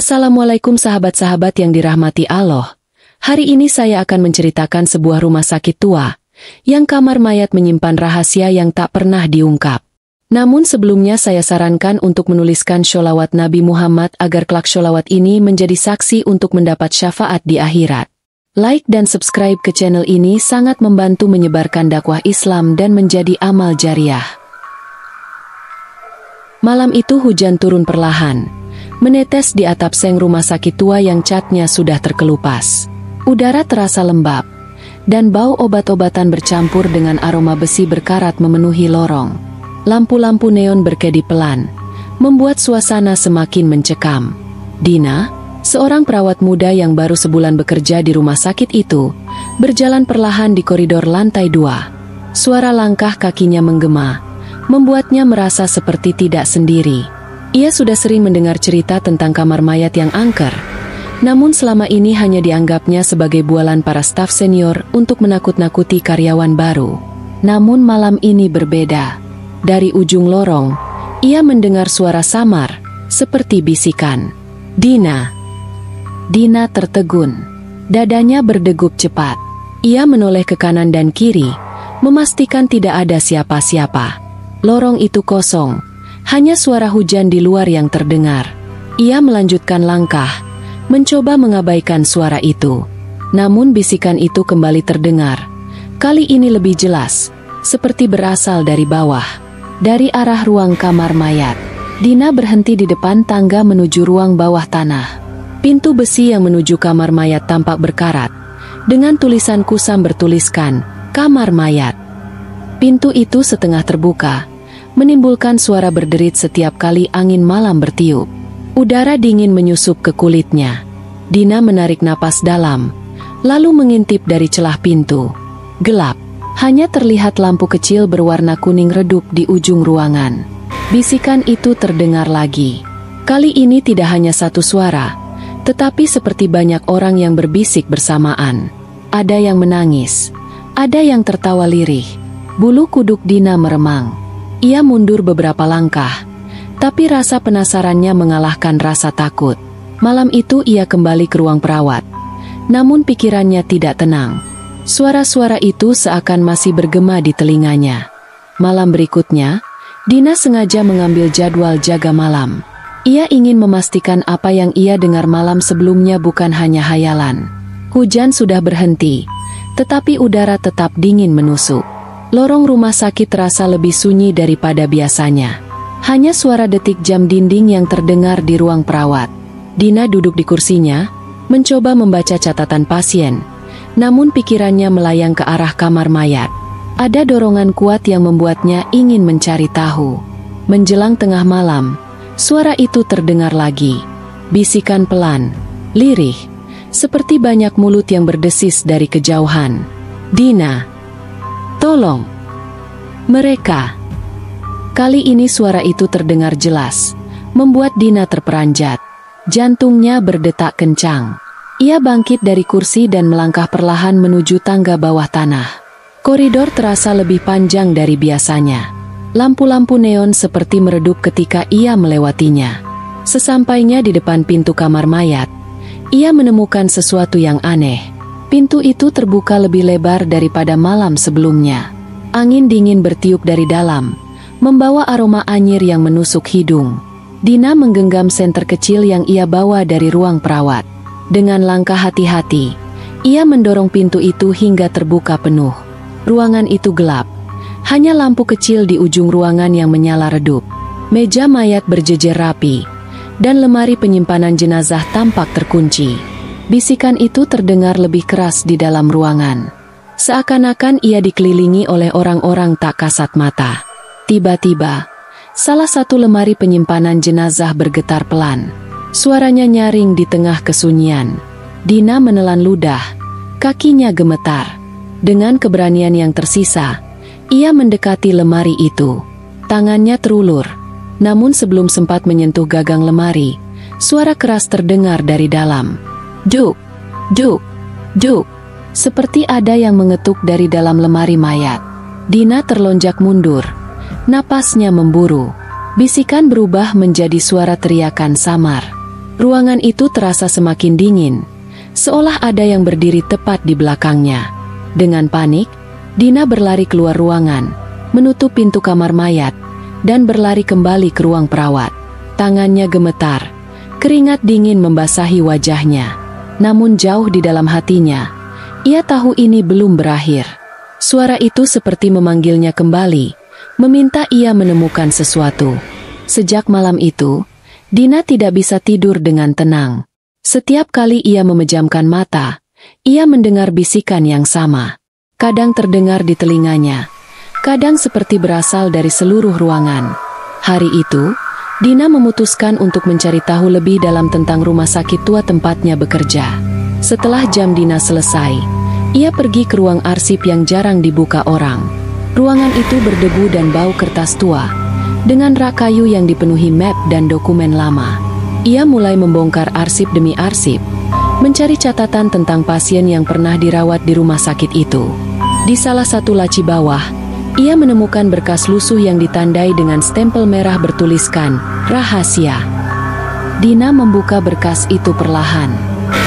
Assalamualaikum sahabat-sahabat yang dirahmati Allah. Hari ini saya akan menceritakan sebuah rumah sakit tua, yang kamar mayat menyimpan rahasia yang tak pernah diungkap. Namun sebelumnya saya sarankan untuk menuliskan sholawat Nabi Muhammad agar kelak sholawat ini menjadi saksi untuk mendapat syafaat di akhirat. Like dan subscribe ke channel ini sangat membantu menyebarkan dakwah Islam dan menjadi amal jariah. Malam itu hujan turun perlahan, menetes di atap seng rumah sakit tua yang catnya sudah terkelupas. Udara terasa lembab, dan bau obat-obatan bercampur dengan aroma besi berkarat memenuhi lorong. Lampu-lampu neon berkedip pelan, membuat suasana semakin mencekam. Dina, seorang perawat muda yang baru sebulan bekerja di rumah sakit itu, berjalan perlahan di koridor lantai 2. Suara langkah kakinya menggema, membuatnya merasa seperti tidak sendiri. Ia sudah sering mendengar cerita tentang kamar mayat yang angker, namun selama ini hanya dianggapnya sebagai bualan para staf senior untuk menakut-nakuti karyawan baru. Namun malam ini berbeda. Dari ujung lorong, ia mendengar suara samar, seperti bisikan. "Dina." Dina tertegun. Dadanya berdegup cepat. Ia menoleh ke kanan dan kiri, memastikan tidak ada siapa-siapa. Lorong itu kosong. Hanya suara hujan di luar yang terdengar. Ia melanjutkan langkah, mencoba mengabaikan suara itu. Namun bisikan itu kembali terdengar. Kali ini lebih jelas, seperti berasal dari bawah, dari arah ruang kamar mayat. Dina berhenti di depan tangga menuju ruang bawah tanah. Pintu besi yang menuju kamar mayat tampak berkarat, dengan tulisan kusam bertuliskan, "Kamar Mayat". Pintu itu setengah terbuka, menimbulkan suara berderit setiap kali angin malam bertiup. Udara dingin menyusup ke kulitnya. Dina menarik napas dalam, lalu mengintip dari celah pintu. Gelap, hanya terlihat lampu kecil berwarna kuning redup di ujung ruangan. Bisikan itu terdengar lagi. Kali ini tidak hanya satu suara, tetapi seperti banyak orang yang berbisik bersamaan. Ada yang menangis, ada yang tertawa lirih. Bulu kuduk Dina meremang. Ia mundur beberapa langkah, tapi rasa penasarannya mengalahkan rasa takut. Malam itu ia kembali ke ruang perawat, namun pikirannya tidak tenang. Suara-suara itu seakan masih bergema di telinganya. Malam berikutnya, Dina sengaja mengambil jadwal jaga malam. Ia ingin memastikan apa yang ia dengar malam sebelumnya bukan hanya hayalan. Hujan sudah berhenti, tetapi udara tetap dingin menusuk. Lorong rumah sakit terasa lebih sunyi daripada biasanya. Hanya suara detik jam dinding yang terdengar di ruang perawat. Dina duduk di kursinya, mencoba membaca catatan pasien. Namun pikirannya melayang ke arah kamar mayat. Ada dorongan kuat yang membuatnya ingin mencari tahu. Menjelang tengah malam, suara itu terdengar lagi. Bisikan pelan, lirih, seperti banyak mulut yang berdesis dari kejauhan. "Dina, tolong!" Mereka. Kali ini suara itu terdengar jelas, membuat Dina terperanjat. Jantungnya berdetak kencang. Ia bangkit dari kursi dan melangkah perlahan menuju tangga bawah tanah. Koridor terasa lebih panjang dari biasanya. Lampu-lampu neon seperti meredup ketika ia melewatinya. Sesampainya di depan pintu kamar mayat, ia menemukan sesuatu yang aneh. Pintu itu terbuka lebih lebar daripada malam sebelumnya. Angin dingin bertiup dari dalam, membawa aroma anyir yang menusuk hidung. Dina menggenggam senter kecil yang ia bawa dari ruang perawat. Dengan langkah hati-hati, ia mendorong pintu itu hingga terbuka penuh. Ruangan itu gelap. Hanya lampu kecil di ujung ruangan yang menyala redup. Meja mayat berjejer rapi, dan lemari penyimpanan jenazah tampak terkunci. Bisikan itu terdengar lebih keras di dalam ruangan. Seakan-akan ia dikelilingi oleh orang-orang tak kasat mata. Tiba-tiba, salah satu lemari penyimpanan jenazah bergetar pelan. Suaranya nyaring di tengah kesunyian. Dina menelan ludah, kakinya gemetar. Dengan keberanian yang tersisa, ia mendekati lemari itu. Tangannya terulur, namun sebelum sempat menyentuh gagang lemari, suara keras terdengar dari dalam. "Duk, duk, duk." Seperti ada yang mengetuk dari dalam lemari mayat. Dina terlonjak mundur. Napasnya memburu. Bisikan berubah menjadi suara teriakan samar. Ruangan itu terasa semakin dingin, seolah ada yang berdiri tepat di belakangnya. Dengan panik, Dina berlari keluar ruangan, menutup pintu kamar mayat, dan berlari kembali ke ruang perawat. Tangannya gemetar, keringat dingin membasahi wajahnya. Namun jauh di dalam hatinya, ia tahu ini belum berakhir. Suara itu seperti memanggilnya kembali, meminta ia menemukan sesuatu. Sejak malam itu, Dina tidak bisa tidur dengan tenang. Setiap kali ia memejamkan mata, ia mendengar bisikan yang sama. Kadang terdengar di telinganya, kadang seperti berasal dari seluruh ruangan. Hari itu, Dina memutuskan untuk mencari tahu lebih dalam tentang rumah sakit tua tempatnya bekerja. Setelah jam Dina selesai, ia pergi ke ruang arsip yang jarang dibuka orang. Ruangan itu berdebu dan bau kertas tua, dengan rak kayu yang dipenuhi map dan dokumen lama. Ia mulai membongkar arsip demi arsip, mencari catatan tentang pasien yang pernah dirawat di rumah sakit itu. Di salah satu laci bawah, ia menemukan berkas lusuh yang ditandai dengan stempel merah bertuliskan, "Rahasia". Dina membuka berkas itu perlahan.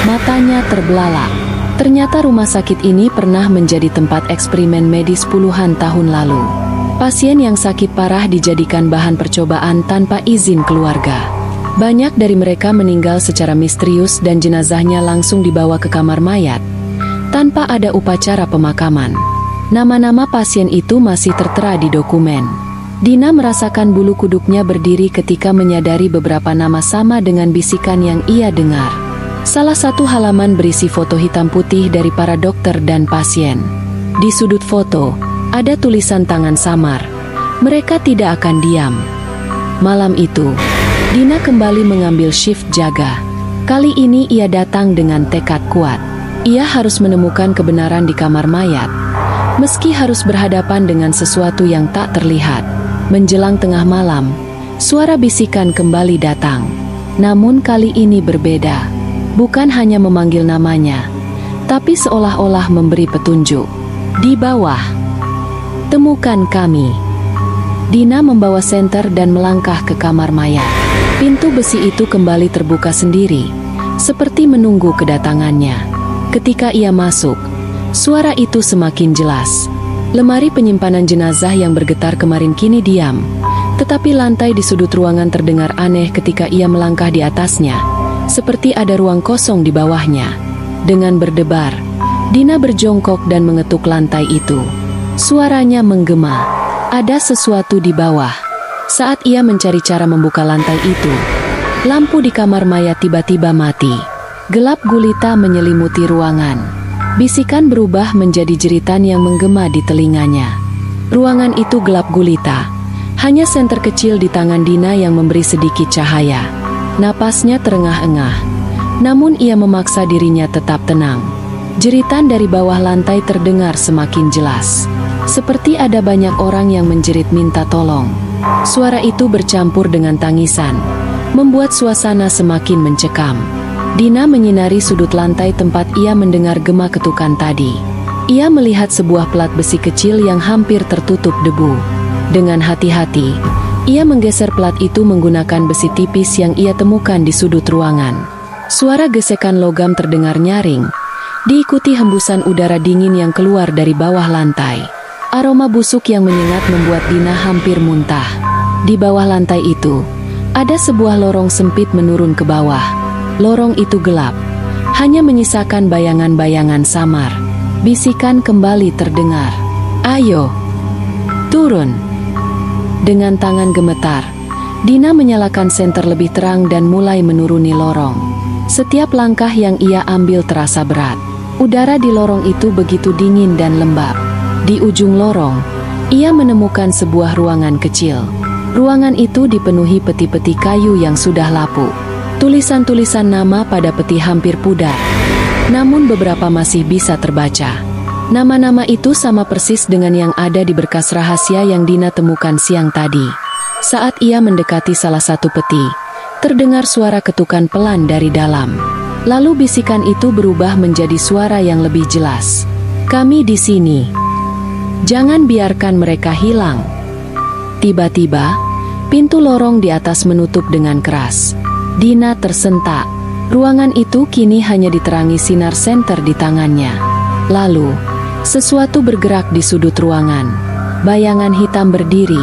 Matanya terbelalak. Ternyata rumah sakit ini pernah menjadi tempat eksperimen medis puluhan tahun lalu. Pasien yang sakit parah dijadikan bahan percobaan tanpa izin keluarga. Banyak dari mereka meninggal secara misterius dan jenazahnya langsung dibawa ke kamar mayat, tanpa ada upacara pemakaman. Nama-nama pasien itu masih tertera di dokumen. Dina merasakan bulu kuduknya berdiri ketika menyadari beberapa nama sama dengan bisikan yang ia dengar. Salah satu halaman berisi foto hitam putih dari para dokter dan pasien. Di sudut foto, ada tulisan tangan samar. Mereka tidak akan diam. Malam itu, Dina kembali mengambil shift jaga. Kali ini ia datang dengan tekad kuat. Ia harus menemukan kebenaran di kamar mayat, meski harus berhadapan dengan sesuatu yang tak terlihat. Menjelang tengah malam, suara bisikan kembali datang. Namun kali ini berbeda. Bukan hanya memanggil namanya, tapi seolah-olah memberi petunjuk. Di bawah, temukan kami. Dina membawa senter dan melangkah ke kamar mayat. Pintu besi itu kembali terbuka sendiri, seperti menunggu kedatangannya. Ketika ia masuk, suara itu semakin jelas. Lemari penyimpanan jenazah yang bergetar kemarin kini diam, tetapi lantai di sudut ruangan terdengar aneh ketika ia melangkah di atasnya, seperti ada ruang kosong di bawahnya. Dengan berdebar, Dina berjongkok dan mengetuk lantai itu. Suaranya menggema, ada sesuatu di bawah. Saat ia mencari cara membuka lantai itu, lampu di kamar mayat tiba-tiba mati. Gelap gulita menyelimuti ruangan. Bisikan berubah menjadi jeritan yang menggema di telinganya. Ruangan itu gelap gulita. Hanya senter kecil di tangan Dina yang memberi sedikit cahaya. Napasnya terengah-engah. Namun ia memaksa dirinya tetap tenang. Jeritan dari bawah lantai terdengar semakin jelas. Seperti ada banyak orang yang menjerit minta tolong. Suara itu bercampur dengan tangisan, membuat suasana semakin mencekam. Dina menyinari sudut lantai tempat ia mendengar gema ketukan tadi. Ia melihat sebuah pelat besi kecil yang hampir tertutup debu. Dengan hati-hati, ia menggeser pelat itu menggunakan besi tipis yang ia temukan di sudut ruangan. Suara gesekan logam terdengar nyaring, diikuti hembusan udara dingin yang keluar dari bawah lantai. Aroma busuk yang menyengat membuat Dina hampir muntah. Di bawah lantai itu, ada sebuah lorong sempit menurun ke bawah. Lorong itu gelap, hanya menyisakan bayangan-bayangan samar. Bisikan kembali terdengar. "Ayo, turun." Dengan tangan gemetar, Dina menyalakan senter lebih terang dan mulai menuruni lorong. Setiap langkah yang ia ambil terasa berat. Udara di lorong itu begitu dingin dan lembab. Di ujung lorong, ia menemukan sebuah ruangan kecil. Ruangan itu dipenuhi peti-peti kayu yang sudah lapuk. Tulisan-tulisan nama pada peti hampir pudar, namun beberapa masih bisa terbaca. Nama-nama itu sama persis dengan yang ada di berkas rahasia yang Dina temukan siang tadi. Saat ia mendekati salah satu peti, terdengar suara ketukan pelan dari dalam. Lalu bisikan itu berubah menjadi suara yang lebih jelas. "Kami di sini. Jangan biarkan mereka hilang." Tiba-tiba, pintu lorong di atas menutup dengan keras. Dina tersentak. Ruangan itu kini hanya diterangi sinar senter di tangannya. Lalu, sesuatu bergerak di sudut ruangan. Bayangan hitam berdiri,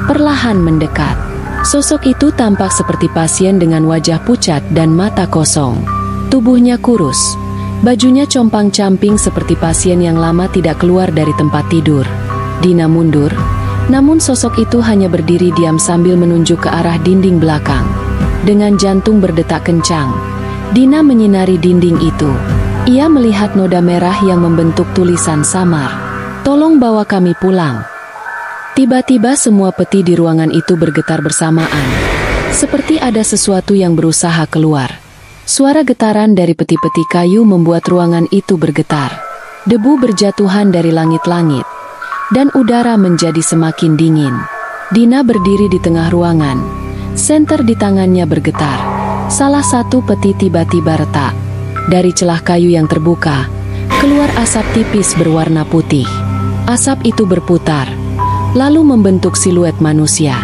perlahan mendekat. Sosok itu tampak seperti pasien dengan wajah pucat dan mata kosong. Tubuhnya kurus, bajunya compang-camping seperti pasien yang lama tidak keluar dari tempat tidur. Dina mundur, namun sosok itu hanya berdiri diam sambil menunjuk ke arah dinding belakang. Dengan jantung berdetak kencang, Dina menyinari dinding itu. Ia melihat noda merah yang membentuk tulisan samar. "Tolong bawa kami pulang." Tiba-tiba semua peti di ruangan itu bergetar bersamaan. Seperti ada sesuatu yang berusaha keluar. Suara getaran dari peti-peti kayu membuat ruangan itu bergetar. Debu berjatuhan dari langit-langit, dan udara menjadi semakin dingin. Dina berdiri di tengah ruangan. Senter di tangannya bergetar. Salah satu peti tiba-tiba retak. Dari celah kayu yang terbuka, keluar asap tipis berwarna putih. Asap itu berputar, lalu membentuk siluet manusia.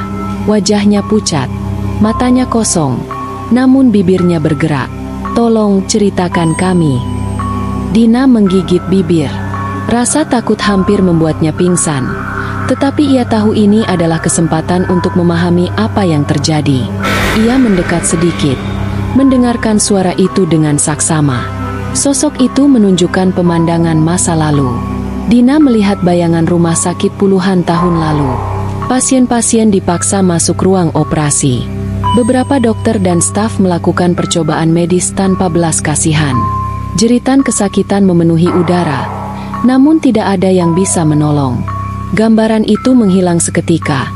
Wajahnya pucat, matanya kosong, namun bibirnya bergerak. "Tolong ceritakan kami." Dina menggigit bibir. Rasa takut hampir membuatnya pingsan. Tetapi ia tahu ini adalah kesempatan untuk memahami apa yang terjadi. Ia mendekat sedikit, mendengarkan suara itu dengan saksama. Sosok itu menunjukkan pemandangan masa lalu. Dina melihat bayangan rumah sakit puluhan tahun lalu. Pasien-pasien dipaksa masuk ruang operasi. Beberapa dokter dan staf melakukan percobaan medis tanpa belas kasihan. Jeritan kesakitan memenuhi udara, namun tidak ada yang bisa menolong. Gambaran itu menghilang seketika,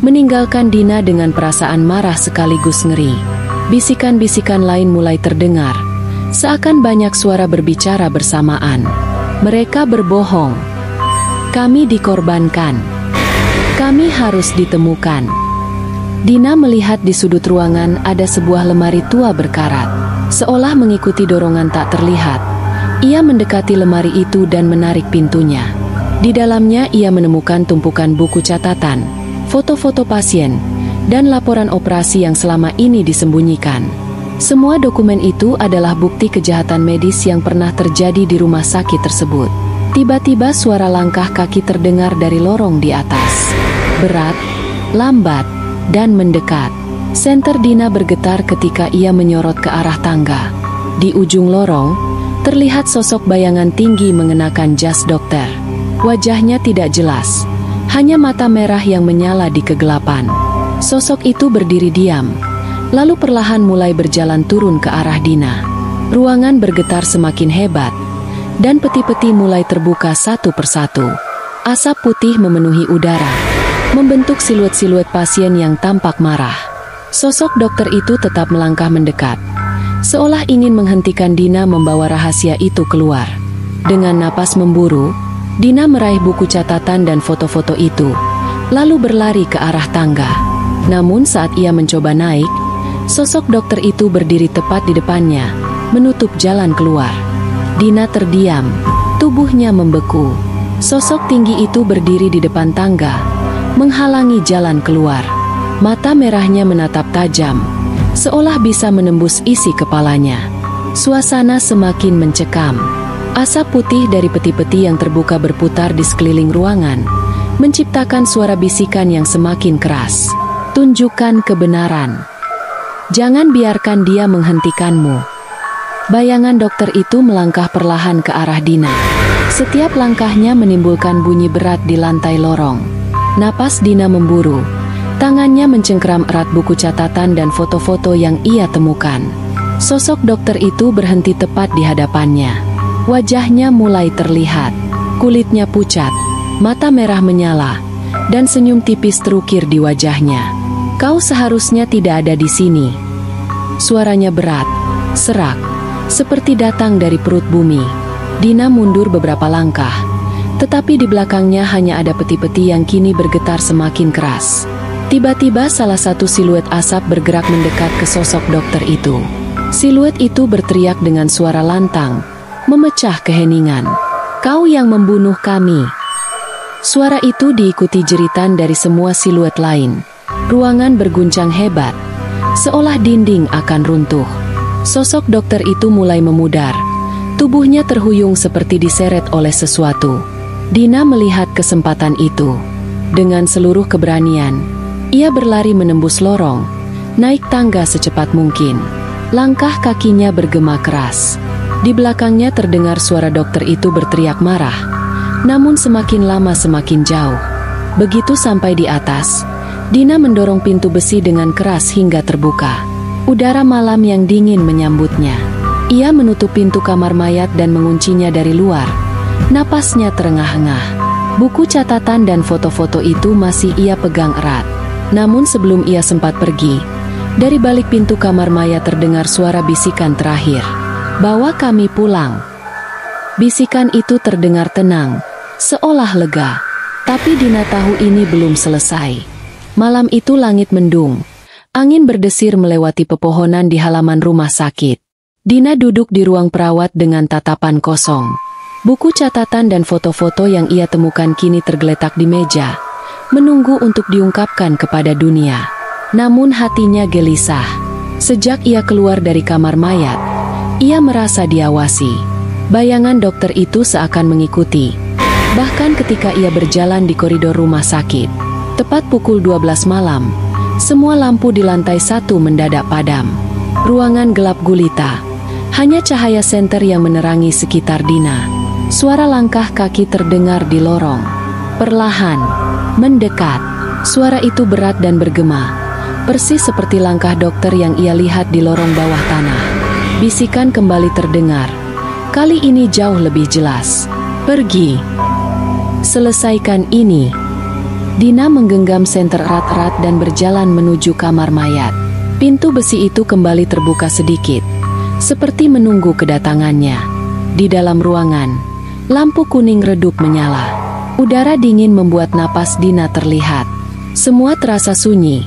meninggalkan Dina dengan perasaan marah sekaligus ngeri. Bisikan-bisikan lain mulai terdengar, seakan banyak suara berbicara bersamaan. Mereka berbohong. "Kami dikorbankan. Kami harus ditemukan." Dina melihat di sudut ruangan ada sebuah lemari tua berkarat. Seolah mengikuti dorongan tak terlihat, ia mendekati lemari itu dan menarik pintunya. Di dalamnya ia menemukan tumpukan buku catatan, foto-foto pasien, dan laporan operasi yang selama ini disembunyikan. Semua dokumen itu adalah bukti kejahatan medis yang pernah terjadi di rumah sakit tersebut. Tiba-tiba suara langkah kaki terdengar dari lorong di atas. Berat, lambat, dan mendekat. Senter Dina bergetar ketika ia menyorot ke arah tangga. Di ujung lorong, terlihat sosok bayangan tinggi mengenakan jas dokter. Wajahnya tidak jelas, hanya mata merah yang menyala di kegelapan. Sosok itu berdiri diam, lalu perlahan mulai berjalan turun ke arah Dina. Ruangan bergetar semakin hebat, dan peti-peti mulai terbuka satu persatu. Asap putih memenuhi udara, membentuk siluet-siluet pasien yang tampak marah. Sosok dokter itu tetap melangkah mendekat, seolah ingin menghentikan Dina membawa rahasia itu keluar. Dengan napas memburu, Dina meraih buku catatan dan foto-foto itu, lalu berlari ke arah tangga. Namun saat ia mencoba naik, sosok dokter itu berdiri tepat di depannya, menutup jalan keluar. Dina terdiam, tubuhnya membeku. Sosok tinggi itu berdiri di depan tangga, menghalangi jalan keluar. Mata merahnya menatap tajam, seolah bisa menembus isi kepalanya. Suasana semakin mencekam. Asap putih dari peti-peti yang terbuka berputar di sekeliling ruangan, menciptakan suara bisikan yang semakin keras. "Tunjukkan kebenaran. Jangan biarkan dia menghentikanmu." Bayangan dokter itu melangkah perlahan ke arah Dina. Setiap langkahnya menimbulkan bunyi berat di lantai lorong. Napas Dina memburu. Tangannya mencengkeram erat buku catatan dan foto-foto yang ia temukan. Sosok dokter itu berhenti tepat di hadapannya. Wajahnya mulai terlihat. Kulitnya pucat, mata merah menyala, dan senyum tipis terukir di wajahnya. "Kau seharusnya tidak ada di sini." Suaranya berat, serak, seperti datang dari perut bumi. Dina mundur beberapa langkah, tetapi di belakangnya hanya ada peti-peti yang kini bergetar semakin keras. Tiba-tiba salah satu siluet asap bergerak mendekat ke sosok dokter itu. Siluet itu berteriak dengan suara lantang, memecah keheningan. "Kau yang membunuh kami." Suara itu diikuti jeritan dari semua siluet lain. Ruangan berguncang hebat, seolah dinding akan runtuh. Sosok dokter itu mulai memudar. Tubuhnya terhuyung seperti diseret oleh sesuatu. Dina melihat kesempatan itu. Dengan seluruh keberanian, ia berlari menembus lorong, naik tangga secepat mungkin. Langkah kakinya bergema keras. Di belakangnya terdengar suara dokter itu berteriak marah. Namun semakin lama semakin jauh. Begitu sampai di atas, Dina mendorong pintu besi dengan keras hingga terbuka. Udara malam yang dingin menyambutnya. Ia menutup pintu kamar mayat dan menguncinya dari luar. Napasnya terengah-engah. Buku catatan dan foto-foto itu masih ia pegang erat. Namun sebelum ia sempat pergi, dari balik pintu kamar mayat terdengar suara bisikan terakhir. "Bawa kami pulang." Bisikan itu terdengar tenang, seolah lega. Tapi Dina tahu ini belum selesai. Malam itu langit mendung. Angin berdesir melewati pepohonan di halaman rumah sakit. Dina duduk di ruang perawat dengan tatapan kosong. Buku catatan dan foto-foto yang ia temukan kini tergeletak di meja, menunggu untuk diungkapkan kepada dunia. Namun hatinya gelisah. Sejak ia keluar dari kamar mayat, ia merasa diawasi. Bayangan dokter itu seakan mengikuti. Bahkan ketika ia berjalan di koridor rumah sakit, tepat pukul 12 malam, semua lampu di lantai 1 mendadak padam. Ruangan gelap gulita. Hanya cahaya senter yang menerangi sekitar Dina. Suara langkah kaki terdengar di lorong. Perlahan, mendekat. Suara itu berat dan bergema. Persis seperti langkah dokter yang ia lihat di lorong bawah tanah. Bisikan kembali terdengar. Kali ini jauh lebih jelas. "Pergi. Selesaikan ini." Dina menggenggam senter erat-erat dan berjalan menuju kamar mayat. Pintu besi itu kembali terbuka sedikit, seperti menunggu kedatangannya. Di dalam ruangan, lampu kuning redup menyala. Udara dingin membuat napas Dina terlihat. Semua terasa sunyi.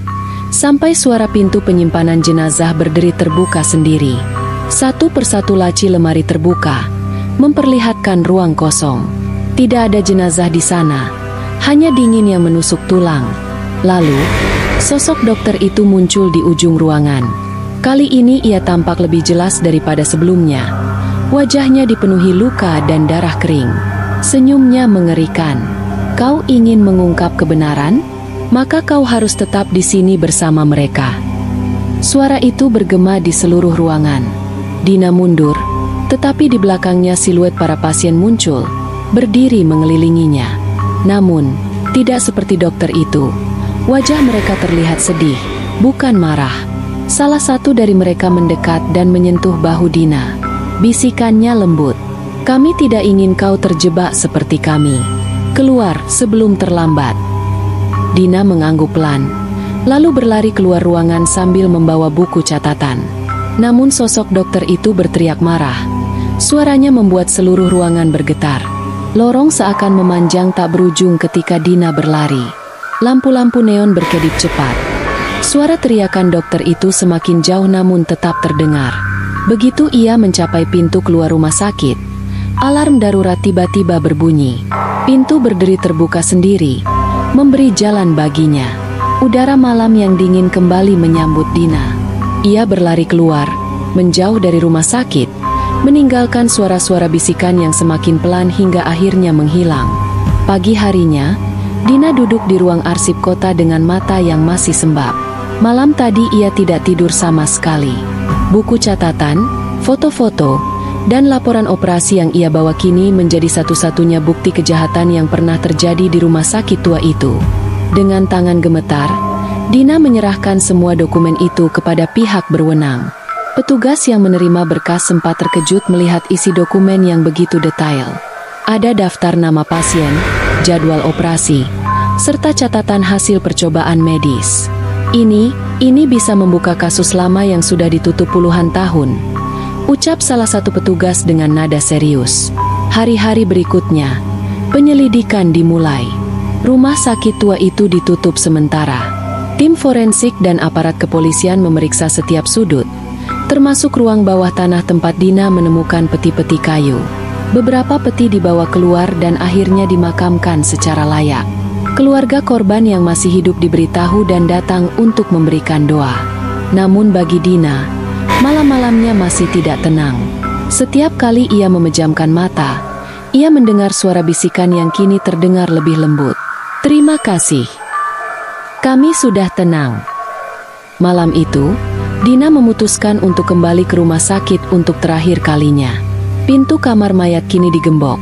Sampai suara pintu penyimpanan jenazah berderi terbuka sendiri. Satu persatu laci lemari terbuka, memperlihatkan ruang kosong. Tidak ada jenazah di sana, hanya dingin yang menusuk tulang. Lalu, sosok dokter itu muncul di ujung ruangan. Kali ini ia tampak lebih jelas daripada sebelumnya. Wajahnya dipenuhi luka dan darah kering. Senyumnya mengerikan. "Kau ingin mengungkap kebenaran? Maka kau harus tetap di sini bersama mereka." Suara itu bergema di seluruh ruangan. Dina mundur, tetapi di belakangnya siluet para pasien muncul, berdiri mengelilinginya. Namun, tidak seperti dokter itu. Wajah mereka terlihat sedih, bukan marah. Salah satu dari mereka mendekat dan menyentuh bahu Dina. Bisikannya lembut, "Kami tidak ingin kau terjebak seperti kami. Keluar sebelum terlambat." Dina mengangguk pelan, lalu berlari keluar ruangan sambil membawa buku catatan. Namun sosok dokter itu berteriak marah. Suaranya membuat seluruh ruangan bergetar. Lorong seakan memanjang tak berujung ketika Dina berlari. Lampu-lampu neon berkedip cepat. Suara teriakan dokter itu semakin jauh namun tetap terdengar. Begitu ia mencapai pintu keluar rumah sakit, alarm darurat tiba-tiba berbunyi. Pintu berderi terbuka sendiri, memberi jalan baginya. Udara malam yang dingin kembali menyambut Dina. Ia berlari keluar, menjauh dari rumah sakit, meninggalkan suara-suara bisikan yang semakin pelan hingga akhirnya menghilang. Pagi harinya, Dina duduk di ruang arsip kota dengan mata yang masih sembab. Malam tadi ia tidak tidur sama sekali. Buku catatan, foto-foto, dan laporan operasi yang ia bawa kini menjadi satu-satunya bukti kejahatan yang pernah terjadi di rumah sakit tua itu. Dengan tangan gemetar, Dina menyerahkan semua dokumen itu kepada pihak berwenang. Petugas yang menerima berkas sempat terkejut melihat isi dokumen yang begitu detail. Ada daftar nama pasien, jadwal operasi, serta catatan hasil percobaan medis. Ini bisa membuka kasus lama yang sudah ditutup puluhan tahun, ucap salah satu petugas dengan nada serius. Hari-hari berikutnya, penyelidikan dimulai. Rumah sakit tua itu ditutup sementara. Tim forensik dan aparat kepolisian memeriksa setiap sudut, termasuk ruang bawah tanah tempat Dina menemukan peti-peti kayu. Beberapa peti dibawa keluar dan akhirnya dimakamkan secara layak. Keluarga korban yang masih hidup diberitahu dan datang untuk memberikan doa. Namun bagi Dina, malam-malamnya masih tidak tenang. Setiap kali ia memejamkan mata, ia mendengar suara bisikan yang kini terdengar lebih lembut. "Terima kasih. Kami sudah tenang." Malam itu, Dina memutuskan untuk kembali ke rumah sakit untuk terakhir kalinya. Pintu kamar mayat kini digembok.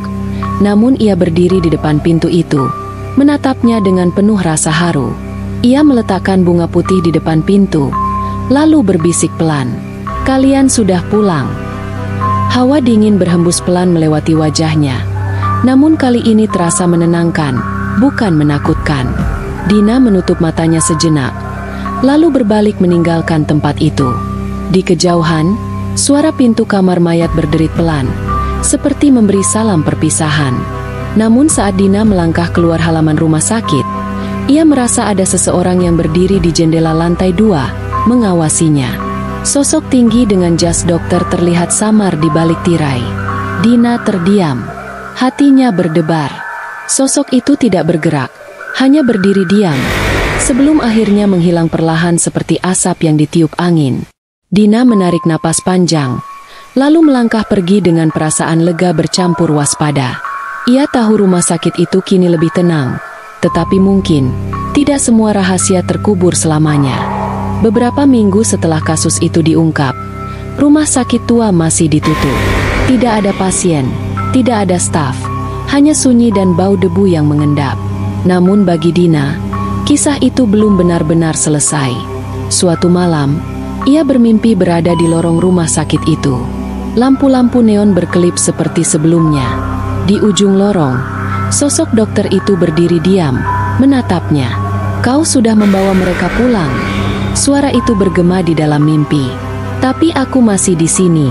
Namun ia berdiri di depan pintu itu, menatapnya dengan penuh rasa haru. Ia meletakkan bunga putih di depan pintu, lalu berbisik pelan, "Kalian sudah pulang." Hawa dingin berhembus pelan melewati wajahnya. Namun kali ini terasa menenangkan, bukan menakutkan. Dina menutup matanya sejenak, lalu berbalik meninggalkan tempat itu. Di kejauhan, suara pintu kamar mayat berderit pelan, seperti memberi salam perpisahan. Namun saat Dina melangkah keluar halaman rumah sakit, ia merasa ada seseorang yang berdiri di jendela lantai 2, mengawasinya. Sosok tinggi dengan jas dokter terlihat samar di balik tirai. Dina terdiam, hatinya berdebar. Sosok itu tidak bergerak, hanya berdiri diam, sebelum akhirnya menghilang perlahan seperti asap yang ditiup angin. Dina menarik napas panjang, lalu melangkah pergi dengan perasaan lega bercampur waspada. Ia tahu rumah sakit itu kini lebih tenang, tetapi mungkin tidak semua rahasia terkubur selamanya. Beberapa minggu setelah kasus itu diungkap, rumah sakit tua masih ditutup. Tidak ada pasien, tidak ada staf, hanya sunyi dan bau debu yang mengendap. Namun bagi Dina, kisah itu belum benar-benar selesai. Suatu malam, ia bermimpi berada di lorong rumah sakit itu. Lampu-lampu neon berkelip seperti sebelumnya. Di ujung lorong, sosok dokter itu berdiri diam, menatapnya. "Kau sudah membawa mereka pulang?" Suara itu bergema di dalam mimpi. "Tapi aku masih di sini."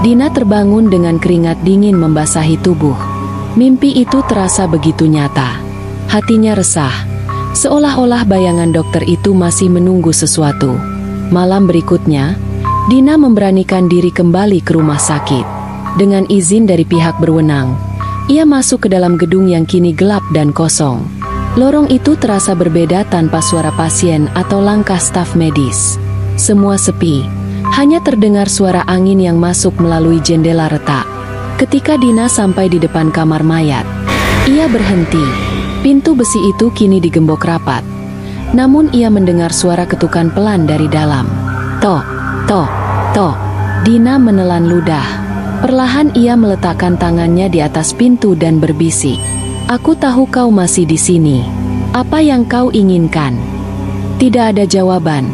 Dina terbangun dengan keringat dingin membasahi tubuh. Mimpi itu terasa begitu nyata. Hatinya resah, seolah-olah bayangan dokter itu masih menunggu sesuatu. Malam berikutnya, Dina memberanikan diri kembali ke rumah sakit. Dengan izin dari pihak berwenang, ia masuk ke dalam gedung yang kini gelap dan kosong. Lorong itu terasa berbeda tanpa suara pasien atau langkah staf medis. Semua sepi, hanya terdengar suara angin yang masuk melalui jendela retak. Ketika Dina sampai di depan kamar mayat, ia berhenti. Pintu besi itu kini digembok rapat. Namun ia mendengar suara ketukan pelan dari dalam. "Tok, tok, tok." Dina menelan ludah. Perlahan ia meletakkan tangannya di atas pintu dan berbisik, "Aku tahu kau masih di sini. Apa yang kau inginkan?" Tidak ada jawaban,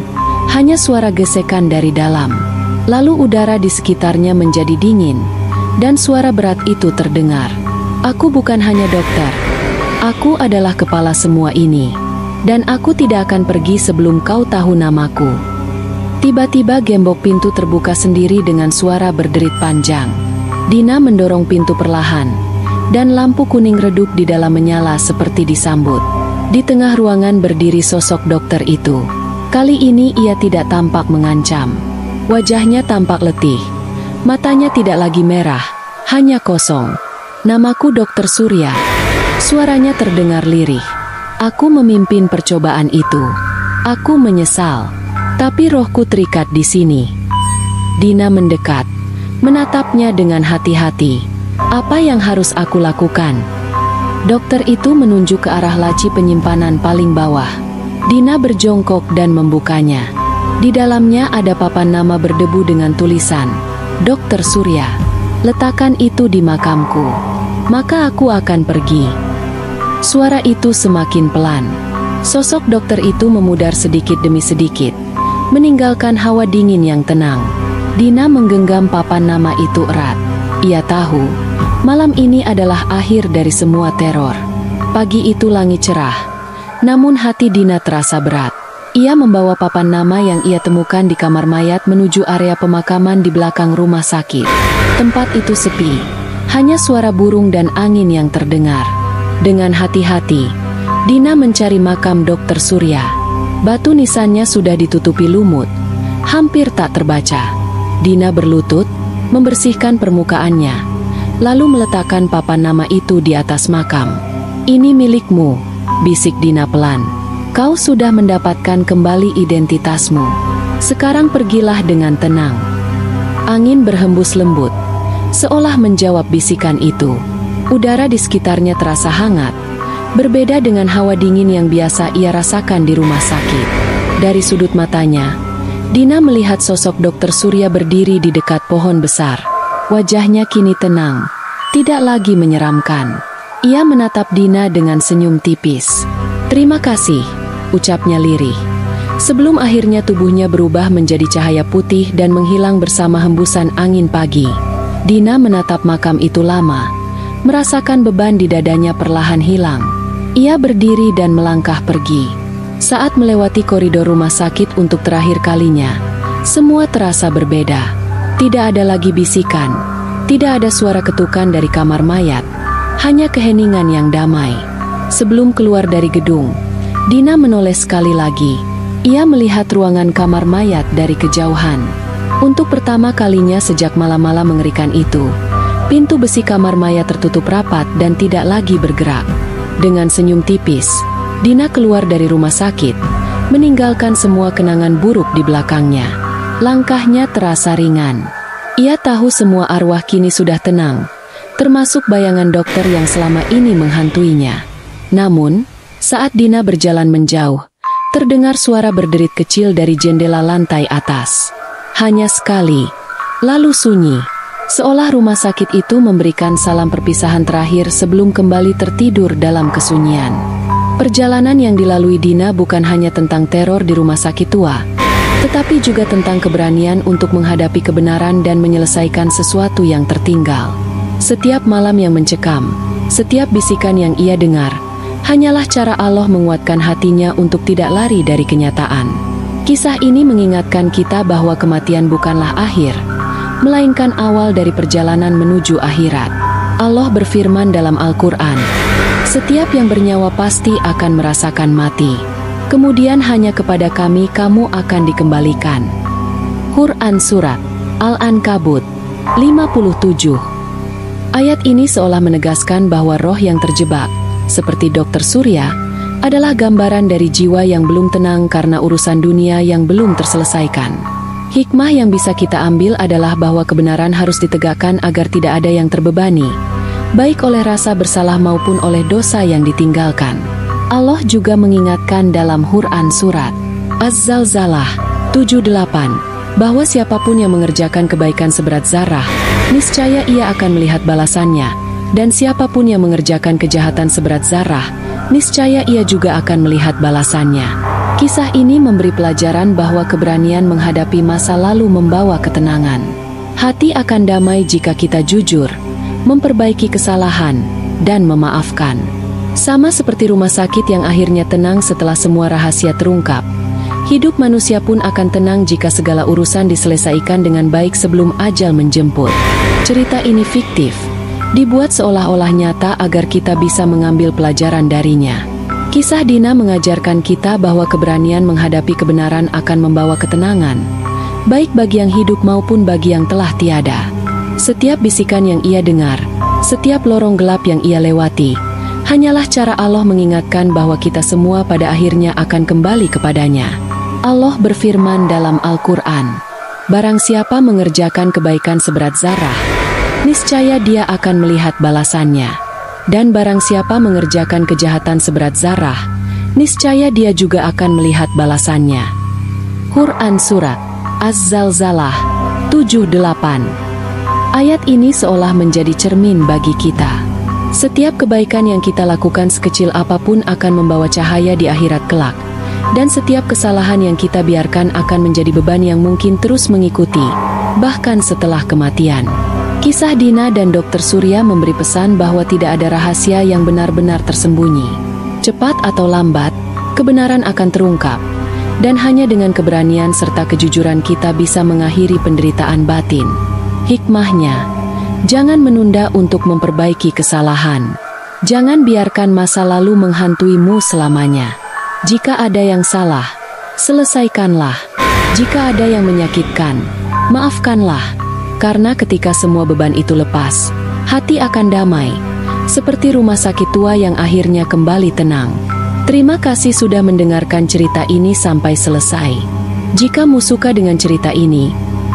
hanya suara gesekan dari dalam. Lalu udara di sekitarnya menjadi dingin, dan suara berat itu terdengar. "Aku bukan hanya dokter. Aku adalah kepala semua ini. Dan aku tidak akan pergi sebelum kau tahu namaku." Tiba-tiba gembok pintu terbuka sendiri dengan suara berderit panjang. Dina mendorong pintu perlahan, dan lampu kuning redup di dalam menyala seperti disambut. Di tengah ruangan berdiri sosok dokter itu. Kali ini ia tidak tampak mengancam. Wajahnya tampak letih. Matanya tidak lagi merah, hanya kosong. "Namaku Dr. Surya." Suaranya terdengar lirih. "Aku memimpin percobaan itu. Aku menyesal. Tapi rohku terikat di sini." Dina mendekat, menatapnya dengan hati-hati. "Apa yang harus aku lakukan?" Dokter itu menunjuk ke arah laci penyimpanan paling bawah. Dina berjongkok dan membukanya. Di dalamnya ada papan nama berdebu dengan tulisan, "Dr. Surya, letakkan itu di makamku. Maka aku akan pergi." Suara itu semakin pelan. Sosok dokter itu memudar sedikit demi sedikit, meninggalkan hawa dingin yang tenang. Dina menggenggam papan nama itu erat. Ia tahu, malam ini adalah akhir dari semua teror. Pagi itu langit cerah, namun hati Dina terasa berat. Ia membawa papan nama yang ia temukan di kamar mayat menuju area pemakaman di belakang rumah sakit. Tempat itu sepi, hanya suara burung dan angin yang terdengar. Dengan hati-hati, Dina mencari makam Dr. Surya. Batu nisannya sudah ditutupi lumut, hampir tak terbaca. Dina berlutut, membersihkan permukaannya, lalu meletakkan papan nama itu di atas makam. "Ini milikmu," bisik Dina pelan. "Kau sudah mendapatkan kembali identitasmu. Sekarang pergilah dengan tenang. Angin berhembus lembut, seolah menjawab bisikan itu. Udara di sekitarnya terasa hangat, berbeda dengan hawa dingin yang biasa ia rasakan di rumah sakit. Dari sudut matanya, Dina melihat sosok Dokter Surya berdiri di dekat pohon besar. Wajahnya kini tenang, tidak lagi menyeramkan. Ia menatap Dina dengan senyum tipis. "Terima kasih," ucapnya lirih. Sebelum akhirnya tubuhnya berubah menjadi cahaya putih dan menghilang bersama hembusan angin pagi. Dina menatap makam itu lama, merasakan beban di dadanya perlahan hilang. Ia berdiri dan melangkah pergi. Saat melewati koridor rumah sakit untuk terakhir kalinya, semua terasa berbeda. Tidak ada lagi bisikan, tidak ada suara ketukan dari kamar mayat, hanya keheningan yang damai. Sebelum keluar dari gedung, Dina menoleh sekali lagi. Ia melihat ruangan kamar mayat dari kejauhan. Untuk pertama kalinya sejak malam-malam mengerikan itu, pintu besi kamar mayat tertutup rapat dan tidak lagi bergerak. Dengan senyum tipis, Dina keluar dari rumah sakit, meninggalkan semua kenangan buruk di belakangnya. Langkahnya terasa ringan. Ia tahu semua arwah kini sudah tenang, termasuk bayangan dokter yang selama ini menghantuinya. Namun, saat Dina berjalan menjauh, terdengar suara berderit kecil dari jendela lantai atas. Hanya sekali, lalu sunyi. Seolah rumah sakit itu memberikan salam perpisahan terakhir sebelum kembali tertidur dalam kesunyian. Perjalanan yang dilalui Dina bukan hanya tentang teror di rumah sakit tua, tetapi juga tentang keberanian untuk menghadapi kebenaran dan menyelesaikan sesuatu yang tertinggal. Setiap malam yang mencekam, setiap bisikan yang ia dengar, hanyalah cara Allah menguatkan hatinya untuk tidak lari dari kenyataan. Kisah ini mengingatkan kita bahwa kematian bukanlah akhir, melainkan awal dari perjalanan menuju akhirat. Allah berfirman dalam Al-Quran, "Setiap yang bernyawa pasti akan merasakan mati. Kemudian hanya kepada Kami kamu akan dikembalikan." Quran Surat Al-Ankabut 57. Ayat ini seolah menegaskan bahwa roh yang terjebak, seperti Dokter Surya, adalah gambaran dari jiwa yang belum tenang karena urusan dunia yang belum terselesaikan. Hikmah yang bisa kita ambil adalah bahwa kebenaran harus ditegakkan agar tidak ada yang terbebani, baik oleh rasa bersalah maupun oleh dosa yang ditinggalkan. Allah juga mengingatkan dalam Quran Surat Az-Zalzalah 78, bahwa siapapun yang mengerjakan kebaikan seberat zarah, niscaya ia akan melihat balasannya, dan siapapun yang mengerjakan kejahatan seberat zarah, niscaya ia juga akan melihat balasannya. Kisah ini memberi pelajaran bahwa keberanian menghadapi masa lalu membawa ketenangan. Hati akan damai jika kita jujur, memperbaiki kesalahan, dan memaafkan. Sama seperti rumah sakit yang akhirnya tenang setelah semua rahasia terungkap, hidup manusia pun akan tenang jika segala urusan diselesaikan dengan baik sebelum ajal menjemput. Cerita ini fiktif, dibuat seolah-olah nyata agar kita bisa mengambil pelajaran darinya. Kisah Dina mengajarkan kita bahwa keberanian menghadapi kebenaran akan membawa ketenangan, baik bagi yang hidup maupun bagi yang telah tiada. Setiap bisikan yang ia dengar, setiap lorong gelap yang ia lewati, hanyalah cara Allah mengingatkan bahwa kita semua pada akhirnya akan kembali kepadanya. Allah berfirman dalam Al-Quran, "Barang siapa mengerjakan kebaikan seberat zarah, niscaya dia akan melihat balasannya. Dan barang siapa mengerjakan kejahatan seberat zarah, niscaya dia juga akan melihat balasannya." Quran Surat Az-Zalzalah 78. Ayat ini seolah menjadi cermin bagi kita. Setiap kebaikan yang kita lakukan sekecil apapun akan membawa cahaya di akhirat kelak, dan setiap kesalahan yang kita biarkan akan menjadi beban yang mungkin terus mengikuti, bahkan setelah kematian. Kisah Dina dan Dokter Surya memberi pesan bahwa tidak ada rahasia yang benar-benar tersembunyi. Cepat atau lambat, kebenaran akan terungkap, dan hanya dengan keberanian serta kejujuran kita bisa mengakhiri penderitaan batin. Hikmahnya, jangan menunda untuk memperbaiki kesalahan. Jangan biarkan masa lalu menghantuimu selamanya. Jika ada yang salah, selesaikanlah. Jika ada yang menyakitkan, maafkanlah. Karena ketika semua beban itu lepas, hati akan damai, seperti rumah sakit tua yang akhirnya kembali tenang. Terima kasih sudah mendengarkan cerita ini sampai selesai. Jika Mu suka dengan cerita ini,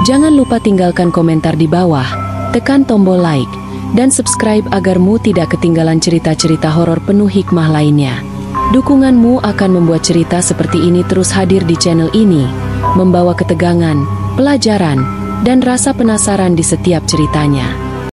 jangan lupa tinggalkan komentar di bawah, tekan tombol like, dan subscribe agar Mu tidak ketinggalan cerita-cerita horor penuh hikmah lainnya. Dukunganmu akan membuat cerita seperti ini terus hadir di channel ini, membawa ketegangan, pelajaran, dan rasa penasaran di setiap ceritanya.